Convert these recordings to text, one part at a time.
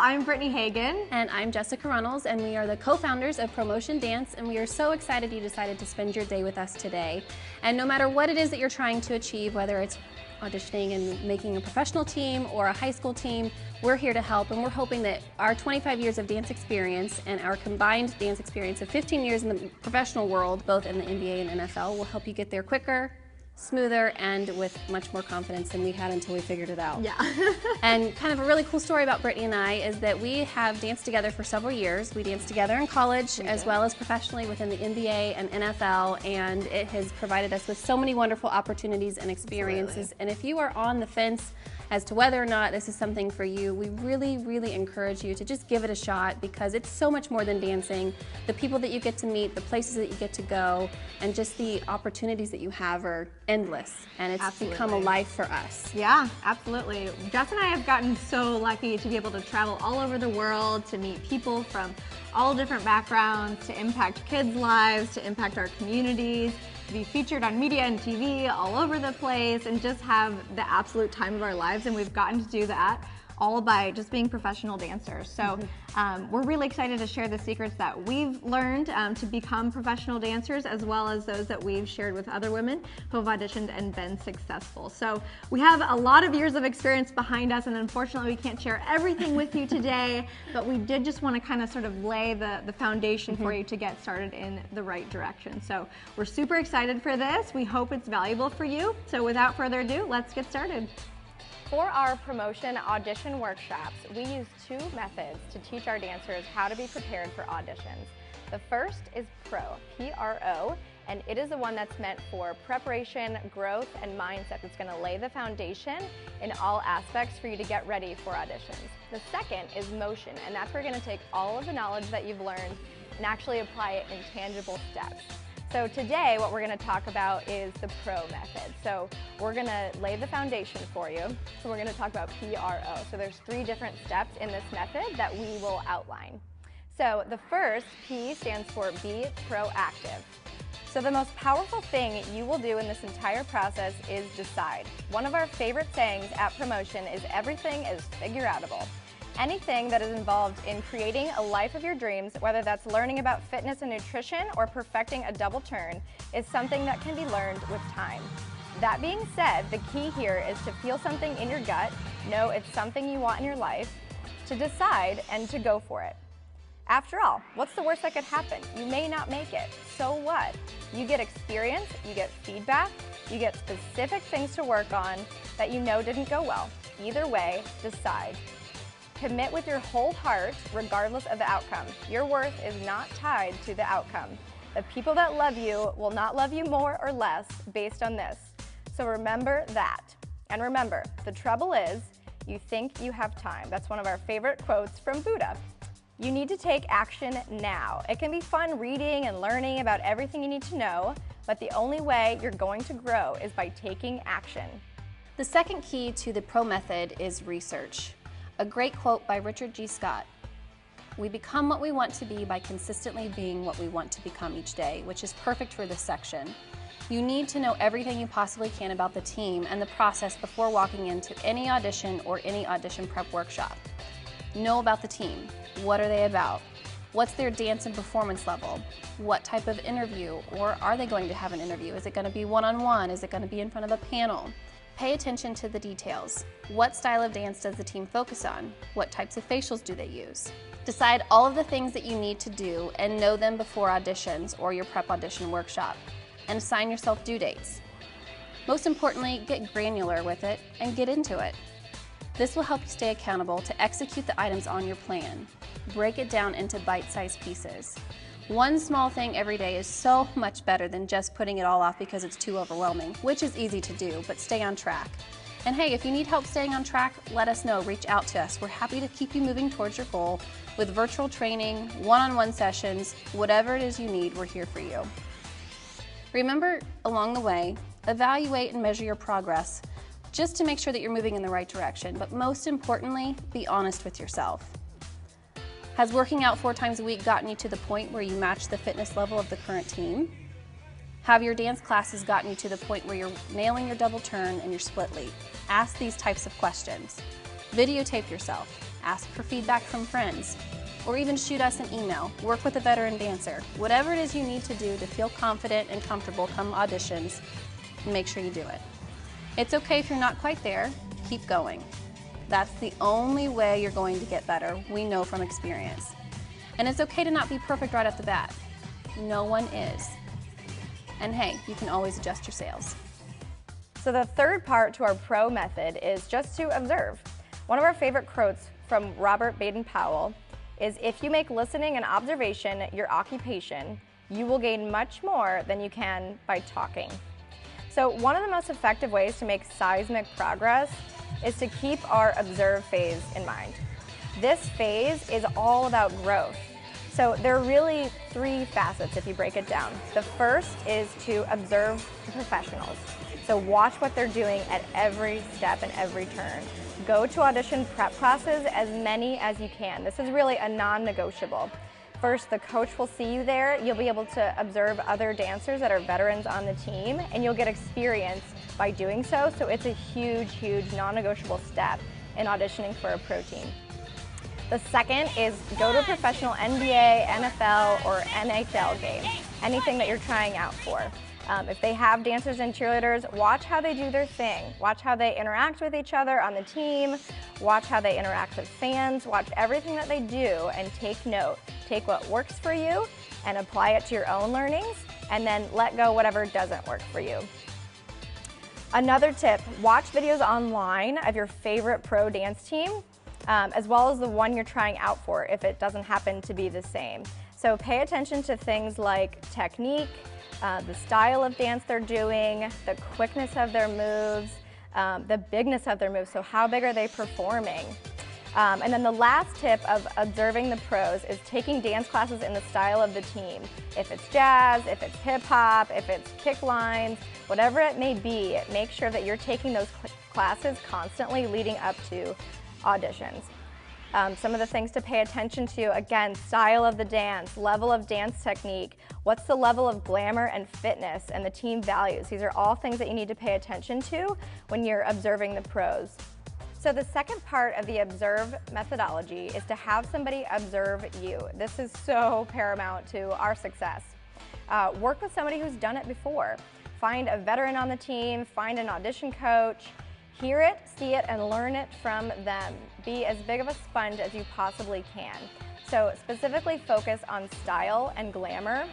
I'm Brittany Hagan. And I'm Jessica Runnels, and we are the co-founders of ProMotion Dance, and we are so excited you decided to spend your day with us today. And no matter what it is that you're trying to achieve, whether it's auditioning and making a professional team or a high school team, we're here to help, and we're hoping that our 25 years of dance experience and our combined dance experience of 15 years in the professional world, both in the NBA and NFL, will help you get there quicker, smoother, and with much more confidence than we had until we figured it out. Yeah. And kind of a really cool story about Brittany and I is that we have danced together for several years. We danced together in college as well as professionally within the NBA and NFL, and it has provided us with so many wonderful opportunities and experiences. And if you are on the fence as to whether or not this is something for you, we really encourage you to just give it a shot, because it's so much more than dancing. The people that you get to meet, the places that you get to go, and just the opportunities that you have are endless, and it's become a life for us. Yeah, absolutely. Jess and I have gotten so lucky to be able to travel all over the world, to meet people from all different backgrounds, to impact kids' lives, to impact our communities, to be featured on media and TV all over the place, and just have the absolute time of our lives. And we've gotten to do that all by just being professional dancers. So we're really excited to share the secrets that we've learned to become professional dancers, as well as those that we've shared with other women who have auditioned and been successful. So we have a lot of years of experience behind us, and unfortunately we can't share everything with you today, but we did just want to kind of sort of lay the foundation for you to get started in the right direction. So we're super excited for this. We hope it's valuable for you. So without further ado, let's get started. For our promotion audition workshops, we use two methods to teach our dancers how to be prepared for auditions. The first is PRO, P-R-O, and it is the one that's meant for preparation, growth, and mindset that's going to lay the foundation in all aspects for you to get ready for auditions. The second is Motion, and that's where you're going to take all of the knowledge that you've learned and actually apply it in tangible steps. So today what we're going to talk about is the PRO method. So we're going to lay the foundation for you. So we're going to talk about PRO. So there's 3 different steps in this method that we will outline. So the first, P, stands for be proactive. So the most powerful thing you will do in this entire process is decide. One of our favorite sayings at ProMotion is everything is figure-outable. Anything that is involved in creating a life of your dreams, whether that's learning about fitness and nutrition or perfecting a double turn, is something that can be learned with time. That being said, the key here is to feel something in your gut, know it's something you want in your life, to decide and to go for it. After all, what's the worst that could happen? You may not make it. So what? You get experience, you get feedback, you get specific things to work on that you know didn't go well. Either way, decide. Commit with your whole heart, regardless of the outcome. Your worth is not tied to the outcome. The people that love you will not love you more or less based on this. So remember that. And remember, the trouble is, you think you have time. That's one of our favorite quotes from Buddha. You need to take action now. It can be fun reading and learning about everything you need to know, but the only way you're going to grow is by taking action. The second key to the PRO method is research. A great quote by Richard G. Scott: "We become what we want to be by consistently being what we want to become each day," which is perfect for this section. You need to know everything you possibly can about the team and the process before walking into any audition or any audition prep workshop. Know about the team. What are they about? What's their dance and performance level? What type of interview, or are they going to have an interview? Is it going to be one-on-one? Is it going to be in front of a panel? Pay attention to the details. What style of dance does the team focus on? What types of facials do they use? Decide all of the things that you need to do and know them before auditions or your prep audition workshop. And assign yourself due dates. Most importantly, get granular with it and get into it. This will help you stay accountable to execute the items on your plan. Break it down into bite-sized pieces. One small thing every day is so much better than just putting it all off because it's too overwhelming, which is easy to do, but stay on track. And hey, if you need help staying on track, let us know. Reach out to us. We're happy to keep you moving towards your goal with virtual training, one-on-one sessions, whatever it is you need, we're here for you. Remember, along the way, evaluate and measure your progress just to make sure that you're moving in the right direction, but most importantly, be honest with yourself. Has working out 4 times a week gotten you to the point where you match the fitness level of the current team? Have your dance classes gotten you to the point where you're nailing your double turn and your split leap? Ask these types of questions. Videotape yourself. ask for feedback from friends, or even shoot us an email. Work with a veteran dancer. Whatever it is you need to do to feel confident and comfortable come auditions, make sure you do it. It's okay if you're not quite there, keep going. That's the only way you're going to get better, we know from experience. And it's okay to not be perfect right off the bat. No one is. And hey, you can always adjust your sails. So the third part to our PRO method is just to observe. One of our favorite quotes from Robert Baden-Powell is, if you make listening and observation your occupation, you will gain much more than you can by talking. So one of the most effective ways to make seismic progress is to keep our observe phase in mind. This phase is all about growth. So there are really three facets if you break it down. The first is to observe the professionals. So watch what they're doing at every step and every turn. Go to audition prep classes, as many as you can. This is really a non-negotiable. First, the coach will see you there. You'll be able to observe other dancers that are veterans on the team, and you'll get experience by doing so. So it's a huge, huge non-negotiable step in auditioning for a pro team. The second is go to a professional NBA, NFL, or NHL game, anything that you're trying out for. If they have dancers and cheerleaders, watch how they do their thing. Watch how they interact with each other on the team. Watch how they interact with fans. Watch everything that they do and take note. Take what works for you and apply it to your own learnings, and then let go whatever doesn't work for you. Another tip, watch videos online of your favorite pro dance team, as well as the one you're trying out for if it doesn't happen to be the same. So pay attention to things like technique, the style of dance they're doing, the quickness of their moves, the bigness of their moves, so how big are they performing. And then the last tip of observing the pros is taking dance classes in the style of the team. If it's jazz, if it's hip hop, if it's kick lines, whatever it may be, make sure that you're taking those classes constantly leading up to auditions. Some of the things to pay attention to, again, style of the dance, level of dance technique, what's the level of glamour and fitness, and the team values. These are all things that you need to pay attention to when you're observing the pros. So the second part of the observe methodology is to have somebody observe you. This is so paramount to our success. Work with somebody who's done it before. Find a veteran on the team, find an audition coach, hear it, see it, and learn it from them. Be as big of a sponge as you possibly can. So specifically focus on style and glamour.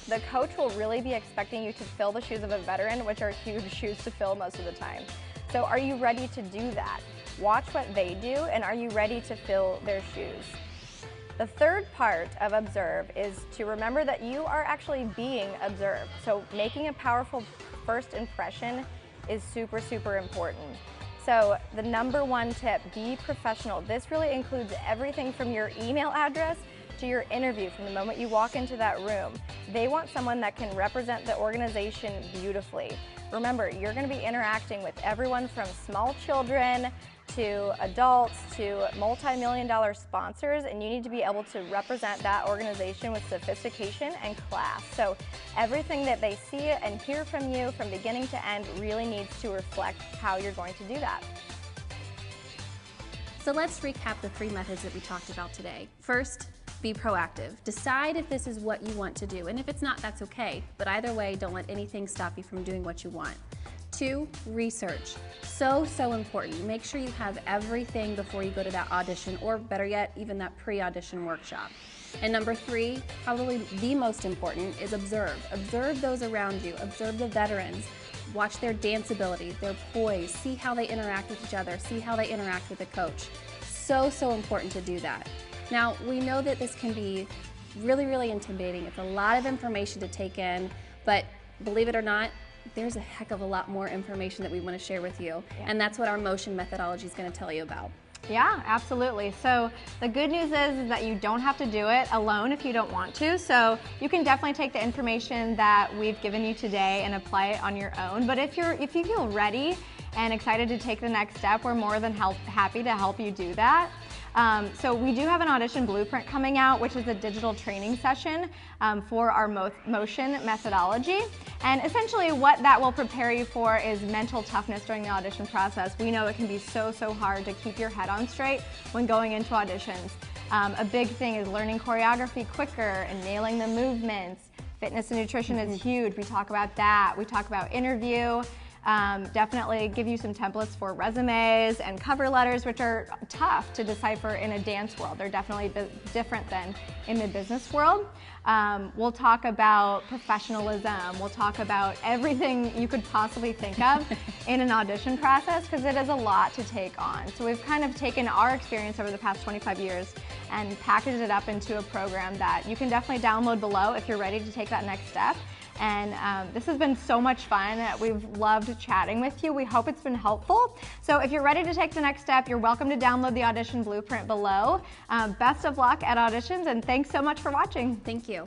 The coach will really be expecting you to fill the shoes of a veteran, which are huge shoes to fill most of the time. So are you ready to do that? Watch what they do, and are you ready to fill their shoes? The third part of observe is to remember that you are actually being observed. So making a powerful first impression is super, super important. So the number one tip, be professional. This really includes everything from your email address to your interview from the moment you walk into that room. They want someone that can represent the organization beautifully. Remember, you're going to be interacting with everyone from small children to adults to multi-million-dollar sponsors, and you need to be able to represent that organization with sophistication and class. So everything that they see and hear from you from beginning to end really needs to reflect how you're going to do that. So let's recap the three methods that we talked about today. First, be proactive. Decide if this is what you want to do, and if it's not, that's okay. But either way, don't let anything stop you from doing what you want. 2, research. So important. Make sure you have everything before you go to that audition, or better yet, even that pre-audition workshop. And number 3, probably the most important, is observe. Observe those around you. Observe the veterans. Watch their dance ability, their poise. See how they interact with each other. See how they interact with the coach. So important to do that. Now, we know that this can be really intimidating. It's a lot of information to take in, but believe it or not, there's a heck of a lot more information that we want to share with you. Yeah. And that's what our motion methodology is going to tell you about. Yeah, absolutely. So the good news is that you don't have to do it alone if you don't want to. So you can definitely take the information that we've given you today and apply it on your own. But if you feel ready and excited to take the next step, we're more than happy to help you do that. So we do have an audition blueprint coming out, which is a digital training session for our motion methodology. And essentially what that will prepare you for is mental toughness during the audition process. We know it can be so hard to keep your head on straight when going into auditions. A big thing is learning choreography quicker and nailing the movements. Fitness and nutrition is huge. We talk about that. We talk about interview. Definitely give you some templates for resumes and cover letters, which are tough to decipher in a dance world. They're definitely different than in the business world. We'll talk about professionalism. We'll talk about everything you could possibly think of in an audition process, because it is a lot to take on. So we've kind of taken our experience over the past 25 years and packaged it up into a program that you can definitely download below if you're ready to take that next step. And this has been so much fun. We've loved chatting with you. We hope it's been helpful. So if you're ready to take the next step, you're welcome to download the audition blueprint below. Best of luck at auditions, and thanks so much for watching. Thank you.